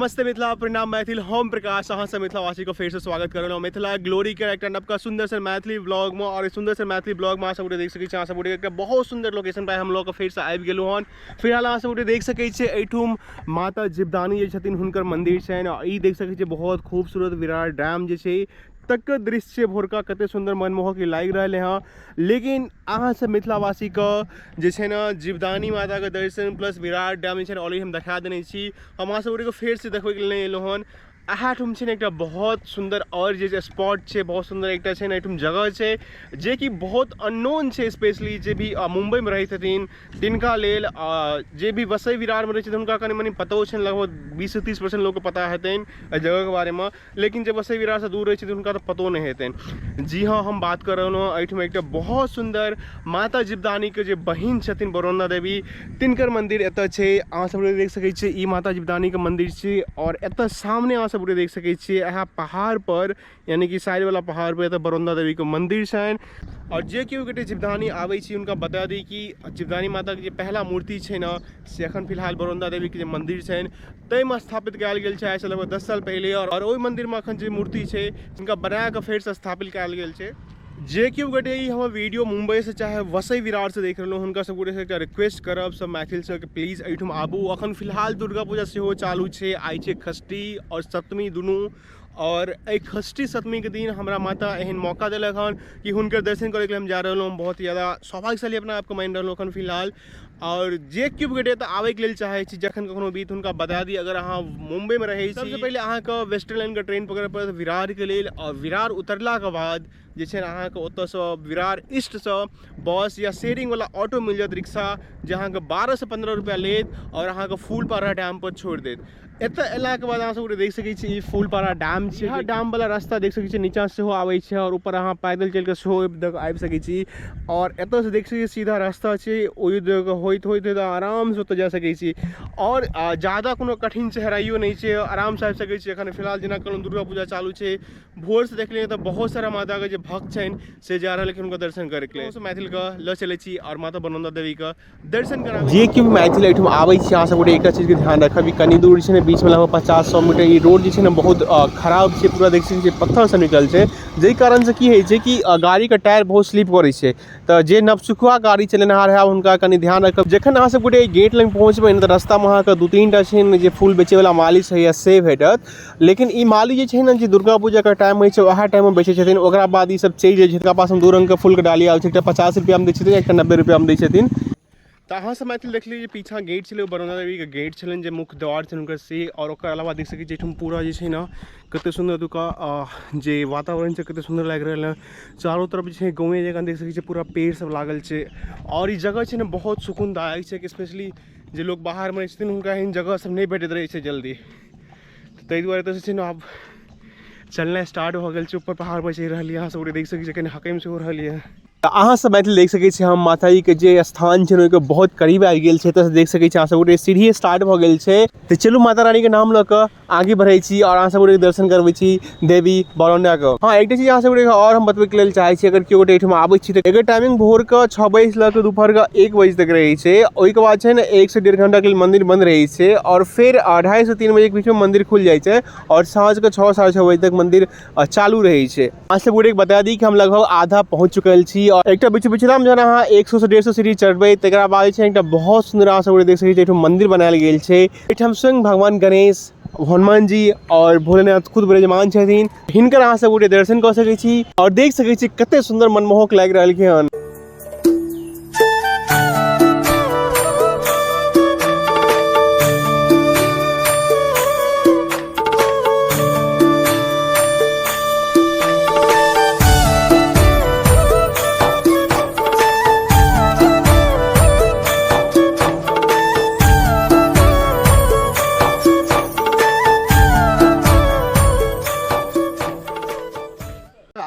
नमस्ते मिथिला, प्रणाम मैथिल, हम प्रकाश अहाँ से मिथिलावासी को फिर से स्वागत कर रहा हूँ। मिथिला ग्लोरी के एक नवका सुंदर से मैथिली ब्लॉग में और सुंदर से मैथिली ब्लॉग में सब देख सकै छी। अहाँ सब एक बहुत सुंदर लोकेशन पर हम लोग फिर से आबि गेलहुँ हन। फिलहाल अहाँ सब देख सकै छी एठुम माता जीवदानी जे छथिन हुनकर मंदिर छनि और ई देख सकै छी बहुत खूबसूरत विराट डैम जे छै तक दृश्य भोरका कते सुंदर मनमोहक लागि रहल है। लेकिन अहाँ सब मिथिलावासी का जे छै ना जीवदानी माता के दर्शन प्लस विराट डैम जे छै ऑलरेडी हम देखा देने छी। हम अहाँ सब फेर से देखबै के लेल एलहुँ हन। एठुम छै एक बहुत सुंदर और जे स्पॉट छै, बहुत सुंदर एक एठुम जगह छै जे कि बहुत अननोन छै, स्पेशली जे भी मुंबई में रहै छथिन तिनका लेल, जे भी वसई विरार में रहै छथिन हुनका कनि मनि पतो छै, लगभग 20 से 30% लोग को पता हेतैन जगह के बारे में। लेकिन जे वसई विरार से दूर रहै छथिन हुनका तो पतो नहीं हेतैन। जी हाँ, हम बात कर रहल हूँ एठुम एक बहुत सुंदर माता जीवदानी के जे बहिन छथिन बरौना देवी तिनकर मंदिर एतऽ छै। अहाँ सब देख सकै छी ई माता जीवदानी के मंदिर छै और एतऽ सामने अहाँ सब देख सकै छी यहाँ पहाड़ पर, यानी कि साइड वाला पहाड़ पर बरौना देवी के मंदिर छनि। और जे केओ गोटे जीवदानी आबै छी उनका बता दी कि जीवदानी माता के जे पहला मूर्ति छै ना से एखन फिलहाल बरौना देवी के जे मंदिर छनि ताहिमे स्थापित कयल गेल छै आइसँ लगभग 10 साल पहले। और ओहि मंदिर में एखन जे मूर्ति छै जिनका बना कऽ फेर से स्थापित कयल गेल छै। जे केओ गोटे हमर वीडियो मुंबई से चाहे वसई विरार से देख रहल हुनका सब गोटे से रिक्वेस्ट करब सब मैथिल से प्लीज एठुम आबू। अखन फिलहाल दुर्गा पूजा सेहो चालू छै, आइ छै षष्ठी और सप्तमी दुनू। और एक षष्ठी सप्तमी के दिन हमरा माता एहन मौका दिलक हन कि हुनकर दर्शन करे के हम जा रहा हूँ। बहुत ज़्यादा सौभाग्यशाली अपना आपको मान रहा हूँ फिलहाल। और जे केओ गोटे तो आबे के लिए चाहे छी जखन कखनो बीत हुनका बता दी। अगर अहाँ मुंबई में रहे सबसे पहले अहाँके वेस्टर्न लाइन के ट्रेन पकड़े पड़त विरार के लिए, और विरार उतरला के बाद जे छै अहाँके ओतऽसँ विरार ईस्टसँ बस या शेयरिंग वाला ऑटो मिल जात, रिक्शा, जे अहाँके 12 से 15 रुपया लेत और अहाँके फूलपारा डैम पर छोड़ देत। एतऽ अयला के बाद अहाँ सब देख सकै छी ई फूलपारा डैम छै। यहाँ डैम वाला रास्ता देख सकै छी नीचा सेहो आबै छै और ऊपर अहाँ पैदल चल के सेहो आबि सकै छी। और एतऽ से देख सकै छी सीधा रास्ता छै, ओहि होइत होइत आराम से ओतऽ जा सकै छी। और ज़्यादा कोनो कठिन चेहराइयो नहीं छै, आराम से आबि सकै छी। एखन फिलहाल जेना कहलहुँ दुर्गा पूजा चालू छै, भोर से देखलियै तऽ बहुत सारा माता के जे भक्त छनि से जा रहल लेकिन हुनका दर्शन करे के लेल मैथिल के लऽ चलै छी और माता बरौना देवी के दर्शन कराबे। जे केओ मैथिल एठुम आबै छी अहाँ सब एकटा चीज के ध्यान रखब, कनी दूर छै बीच में लगभग 50-100 मीटर ई रोड जे छै ने बहुत खराब छै, पूरा देख सकै छी पत्थर से निकल छै, जाहि कारण से की होइ छै कि गाड़ी के टायर बहुत स्लिप करै छै। तऽ जे नवसिखुआ गाड़ी चलेनिहार है हुनका कनी ध्यान रखब। जखन अहाँ सब गोटे गेट लग पहुँचबै तऽ रास्ता में अहाँके 2-3टा छै जे फूल बेचे वाला माली छै या से भेटत। लेकिन ई माली जे छै ने जे दुर्गा पूजा के टाइम होइ छै वएह टाइम में बेचे छथिन, ओकरा बाद ई सब चलि जाइ छै। हुनका पास हम 2 रंग के फूल के डाली आबै छै, एकटा 50 रुपया में दै छथिन, एकटा 90 रुपया में दै छथिन। तो अहाँ सब मैथिल देख लीजिए पीछा गेट छलै बरौना देवी के गेट छलनि जे मुख्य द्वार छनि हुनकर से। और ओकर अलावा देख सकै छी एठुम पूरा जे छै ना कते सुंदर दुका जे वातावरण छै कते सुंदर लागि रहल है। चारों तरफ जे छै गाँवे जगह देख सकै छी पूरा पेड़ सब लागल छै। और ई जगह छै ना बहुत सुकूनदायक छै, स्पेशली जे लोग बाहर में छथिन हुनका एहन जगह सब नहीं भेटैत रहै छै जल्दी। ताहि दुआरे तऽ छै ना आब चलना स्टार्ट हो गेल छै, ऊपर पहाड़ पर चढ़ि रहल अहाँ सब देख सकै छी, कनि हकैम से हो रहल है। अहाँ सब मैथिल देख सकै छी हम माता जी के जे स्थान छै ओहिके बहुत करीब आबि गेल छै। एतऽ देख सकै छी अहाँ सब सीढ़ी स्टार्ट भऽ गेल छै। तऽ चलू माता रानी के नाम लऽ कऽ आगे बढ़ै छी और अहाँ सब दर्शन करबै छी देवी बरौना के। हाँ, एकटा चीज अहाँ सब और हम बतबै के लेल चाहै छी, अगर केओ गोटे एहिठाम आबै छी तऽ एकर टाइमिंग भोर के 6 बजे से लऽ कऽ दोपहर के 1 बजे तक रहै छै। ओहिके बाद छै ना 1 से 1.5 घंटा के लिए मंदिर बंद रहै छै और फिर 2:30 से 3 बजे के बीच में मंदिर खुल जाइ छै और साँझ के 6-6:30 बजे तक मंदिर चालू रहै छै। अहाँ सब गोटे बता दी कि हम लगभग आधा पहुंच चुकल छी। और एक बिचला में जहाँ 100 से 150 सीढ़ी चढ़बै तकरा बाद छै एकटा बहुत सुंदर अहाँ सब देख सकै छी एठुम मंदिर बनायल गेल छै। एठम स्वयं भगवान गणेश, हनुमान जी और भोलेनाथ खुद विराजमान छथिन, हिनकर अहाँ सब गोटे दर्शन कऽ सकै छी और देख सकै छी कते सुंदर मनमोहक लागि रहल हन।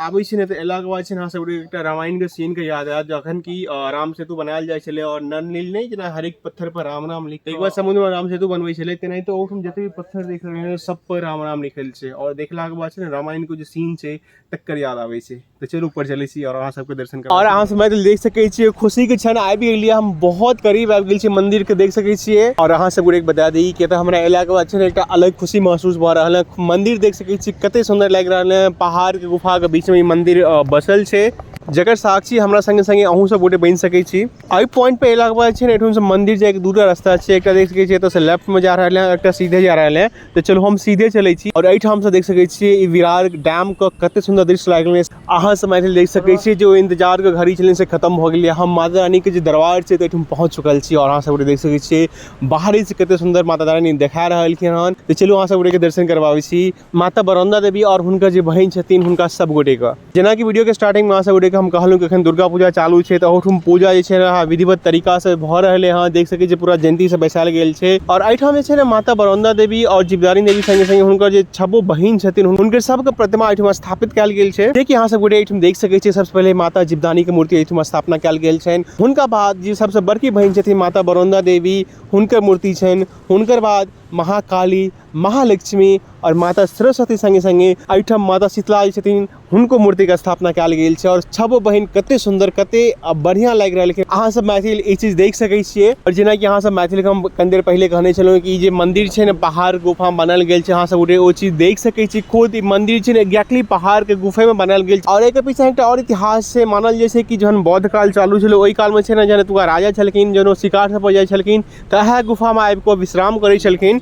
आबै छै ने तऽ एलाके बाद छै ने अहाँ सबके एकटा रामायण के सीन के याद आयत जखन कि राम सेतु बनायल जाइ छलै और नल नील नहीं जेना हरेक पत्थर पर राम राम लिख एक बार समुद्र में राम सेतु बनबै छलै तेनाहिते ओठम जते भी पत्थर देख रहे हैं सब पर राम राम लिखल छै और देखला के बाद छै ने रामायण के जे सीन छै तकर याद आबै छै। तो चलो ऊपर चलै छी और अहाँ सबके दर्शन करब और अहाँ सब देख सकै छियै खुशी के क्षण आबि गेलियै हम बहुत करीब आबि गेल छी मंदिर के देख सकै छियै और अहाँ सब एक बता दी कि तो हमरा एला के बाद छै ने एकटा अलग खुशी महसूस भ रहल है। मंदिर देख सकै छियै कते सुंदर लागि रहल है, पहाड़ के गुफा के बीच में मंदिर बसल छै जकर साक्षी हमरा संगे संगे अहूँ सब गोटे बनि सकै छी। एहि पॉइंट पे एला के बाद छै ने एठुम से मंदिर जाए के दूटा रास्ता छै, एकटा देख सकै छियै एतऽ से लेफ्ट में जा रहल है, एकटा सीधे जा रहल है। तो चलो हम सीधे चलै छी और एठाम से देख सकै छियै ई विरार डैम के कते सुंदर दृश्य लागल है। अहाँ सब मैथिल देख सकै छियै जो इंतजार के घड़ी छलै से खत्म भ गेलै। हम माता रानी के जे दरबार छै तो एठुम पहुंच चुकल छी और अहाँ सब गोटे देख सकै छियै बाहरी से कते सुंदर माता रानी देखा रहलखिन हन। तो चलो अहाँ सब गोटे के दर्शन करबाबै छी माता बरौंदा देवी और हुनकर जे बहिन छथिन हुनका सब गोटे के। जेना कि वीडियो के स्टार्टिंग में अहाँ सब गोटे के हम कहलहुँ कि एखन दुर्गा पूजा चालू छै तो ओठुम पूजा जे छै ने विधिवत तरीका से भ रहले हँ। देख सकै छियै पूरा जयंती से बैसाल गेल छै और एठाम जे छै ने माता बरौंदा देवी और जीवदानी देवी संगे संगे हुनकर जे छबो बहिन छथिन हुनकर सबके प्रतिमा एठुम स्थापित कैल गेल छै। जे कि अहाँ सब गोटे एठुम देख सकै छियै सबसे पहले माता जीवदानी के मूर्ति एठुम स्थापना कैल गेल छनि। हुनका बाद जे सबसे बड़की बहिन छथिन माता बरौंदा देवी हुनकर मूर्ति छनि। हुनकर बाद महाकाली, महालक्ष्मी और माता सरस्वती संगे संगे एठम माता शीतला छथिन हुनको मूर्ति के स्थापना कैल गेल छै और छबो बहिन कते सुंदर कते बढ़िया लागि रहल है। अहाँ सब मैथिल ई चीज देख सकै छियै और जेना कि अहाँ सब मैथिल के हम कनी देर पहले कहने छलहुँ कि जे मंदिर छै ने पहाड़ गुफा में बनल गेल छै, अहाँ सब गोटे ओ चीज देख सकै छी। खुद ई मंदिर छै ने एग्जैक्टली पहाड़ के गुफे में बनल गेल और एकर पीछे एकटा और इतिहास से मानल जाइ छै कि जहन बौद्ध काल चालू छलै ओहि काल में छै ने जहन एतुका राजा छलखिन जहन ओ शिकार सब पर जाइ छलखिन तऽ इएह गुफा में आबि कऽ विश्राम करै छलखिन।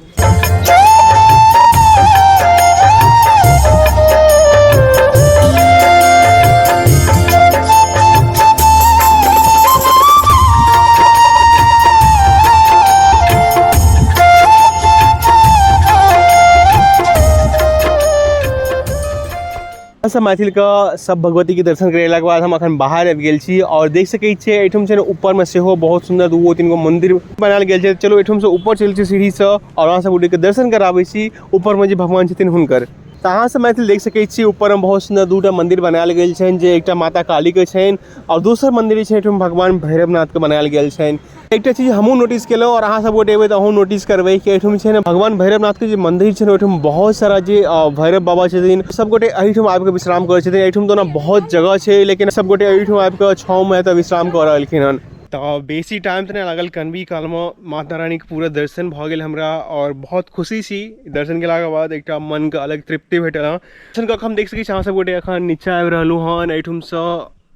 सब मैथिल का सब भगवती के दर्शन करेला के बाद हम अखन बाहर आबि गेल छी और देख सकै छियै एठुम छै ने ऊपर में सेहो बहुत सुंदर दूगो तीन गो मंदिर बनायल गेल छै। चलो एठुम से ऊपर चलै छी सीढ़ी से और अहाँ सब गोटे के दर्शन कराबै छी ऊपर में जे भगवान छथिन हुनकर। तऽ अहाँ सब मैथिल देख सकै छियै ऊपर में बहुत सुंदर दूटा मंदिर बनायल गेल छनि जे एकटा माता काली के छनि और दोसर मंदिर छै एठुम भगवान भैरवनाथ के बनायल गेल छनि। एकटा चीज हमहूँ नोटिस केलहुँ और अहाँ सब गोटे एबै तऽ अहूँ नोटिस करबै कि एठुम छै ने भगवान भैरवनाथ के जे मंदिर छै ने ओहिठुम बहुत सारा जे भैरव बाबा छथिन सब गोटे एहिठुम आबि कऽ विश्राम करै छथिन। एहिठुम तो ना बहुत जगह छै लेकिन सब गोटे एहिठुम आबि कऽ छाँव में एतऽ विश्राम कऽ रहलखिन हन। तो बेसी टाइम तो नहीं लागल, कनबी काल में माता रानी के पूरा दर्शन भ गेल हमरा और बहुत खुशी छी। दर्शन केला के बाद एक मन के अलग तृप्ति भेटल हँ। दर्शन कऽ हम देख सकै छी अहाँ सब गोटे अखन नीचा आबि रहलहुँ हन एहिठुम से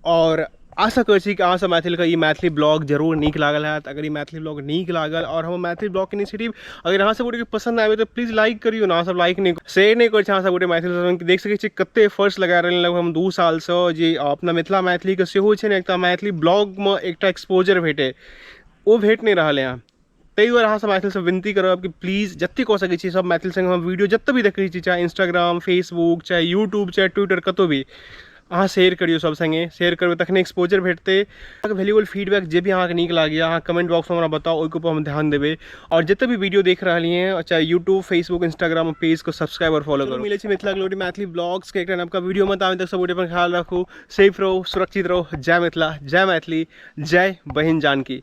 और आशा करै छी कि अहाँ सब मैथिल के ई मैथिली ब्लॉग जरूर नीक लागल हैत। अगर ई मैथिली ब्लॉग नीक लागल और हम मैथिली ब्लॉग के इनिशिएटिव अगर अहाँ सब गोटे के पसंद आबे तो प्लीज लाइक करियो ना। अहाँ सब लाइक नहीं शेयर नहीं करै छी अहाँ सब गोटे मैथिली देख सकै छी कते एफर्ट्स लगा रहल लगभग हम 2 साल से जे अपना मिथिला मैथिली के सेहो छै ने एकटा मैथिली ब्लॉग में एकटा एक्सपोजर भेटे ओ भेट नहीं रहल है। ताहि दुआरे अहाँ सब मैथिल से विनती करब कि प्लीज जते कऽ सकै छी सब मैथिल संग हम वीडियो जते भी देखै छी चाहे इंस्टाग्राम फेसबुक चाहे यूट्यूब चाहे ट्विटर कतौ भी अहाँ शेयर करियो सब संगे। शेयर करबै तखने एक्सपोजर भेटते। वैल्यूएबल फीडबैक जे भी अहाँ नीक लागैए अहाँ कमेंट बॉक्स में हमरा बताओ ओहि ऊपर हम ध्यान देबै और जते भी वीडियो देख रहलिए हैं चाहे यूट्यूब फेसबुक इंस्टाग्राम पेज को सब्सक्राइब और फॉलो करो। मिले मिथिला ग्लोरी मैथिली ब्लॉग्स के एक नवका वीडियो में तक सब गोटे अपन ख्याल रखू, सेफ रहो, सुरक्षित रहो। जय मिथिला, जय मैथिली, जय बहिन जानकी।